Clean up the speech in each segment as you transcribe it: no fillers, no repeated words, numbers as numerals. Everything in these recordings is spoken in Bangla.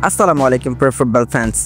আসসালামু আলাইকুম প্রিয় ফুটবল ফ্যান্স।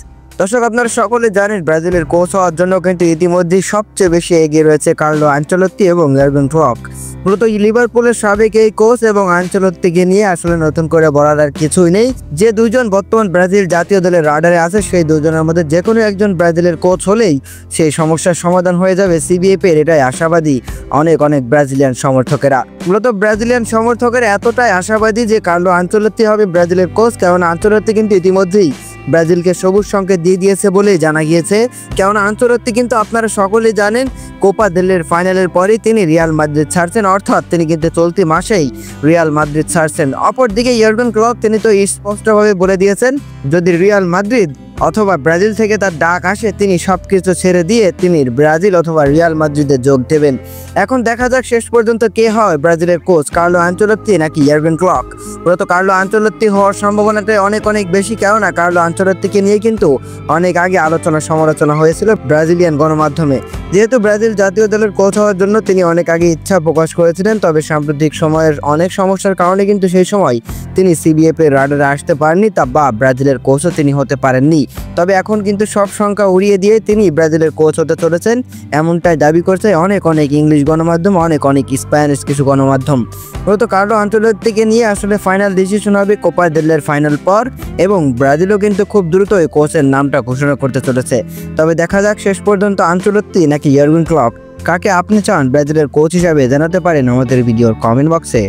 দর্শক, আপনারা সকলে জানেন ব্রাজিলের কোচ হওয়ার জন্য কিন্তু ইতিমধ্যেই সবচেয়ে বেশি এগিয়ে রয়েছে কার্লো আনচেলত্তি এবং ইয়ার্গেন ক্লপ। মূলত লিভারপুলের সাবেক এই কোচ এবং আনচেলত্তিকে নিয়ে আসলে নতুন করে বলার আর কিছুই নেই। যে দুজন বর্তমান ব্রাজিল জাতীয় দলের রাডারে আছে, সেই দুজনের মধ্যে যে কোনো একজন ব্রাজিলের কোচ হলেই সেই সমস্যার সমাধান হয়ে যাবে সিবিএফ এর, এটাই আশাবাদী অনেক ব্রাজিলিয়ান সমর্থকেরা। মূলত ব্রাজিলিয়ান সমর্থকেরা এতটাই আশাবাদী যে কার্লো আনচেলত্তি হবে ব্রাজিলের কোচ, কারণ আনচেলত্তি কিন্তু ইতিমধ্যেই ব্রাজিলকে সবুজ সংকেত দিয়ে দিয়েছে বলেই জানা গিয়েছে। কেননা আনচেলত্তি কিন্তু আপনারা সকলেই জানেন কোপা দেল রের ফাইনালের পরেই তিনি রিয়াল মাদ্রিদ ছাড়ছেন, অর্থাৎ তিনি কিন্তু চলতি মাসেই রিয়াল মাদ্রিদ ছাড়ছেন। অপরদিকে ইয়ার্গেন ক্লপ তিনি তো স্পষ্টভাবে বলে দিয়েছেন যদি রিয়াল মাদ্রিদ অথবা ব্রাজিল থেকে তার ডাক আসে তিনি সবকিছু ছেড়ে দিয়ে তিনি ব্রাজিল অথবা রিয়াল মাদ্রিদে যোগ দেবেন। এখন দেখা যাক শেষ পর্যন্ত কে হয় ব্রাজিলের কোচ, কার্লো আনচেলত্তি নাকি ইয়ার্গেন ক্লপ। মূলত কার্লো আনচেলত্তি হওয়ার সম্ভাবনাটাই অনেক বেশি, কেননা কার্লো আনচেলত্তিকে নিয়ে কিন্তু অনেক আগে আলোচনা সমালোচনা হয়েছিল ব্রাজিলিয়ান গণমাধ্যমে। যেহেতু ব্রাজিল জাতীয় দলের কোচ হওয়ার জন্য তিনি অনেক আগে ইচ্ছা প্রকাশ করেছিলেন, তবে সাম্প্রতিক সময়ের অনেক সমস্যার কারণে কিন্তু সেই সময় তিনি সিবিএফ এর রাডারে আসতে পারেননি, বা ব্রাজিলের কোচও তিনি হতে পারেননি। তবে এখন কিন্তু সব সংখ্যা উড়িয়ে দিয়ে তিনি ব্রাজিলের কোচ হতে চলেছেন, এমনটাই দাবি করছে অনেক ইংলিশ গণমাধ্যম, অনেক স্প্যানিশ কিছু গণমাধ্যম। মূলত কার্লো আনচেলত্তিকে নিয়ে আসলে ফাইনাল ডিসিশন হবে কোপা দেল রের ফাইনাল পর, এবং ব্রাজিলও কিন্তু খুব দ্রুতই কোচের নামটা ঘোষণা করতে চলেছে। তবে দেখা যাক শেষ পর্যন্ত আনচেলত্তি নাকি ইয়ার্গেন ক্লপ, কাকে আপনি চান ব্রাজিলের কোচ হিসাবে জানাতে পারেন আমাদের ভিডিওর কমেন্ট বক্সে।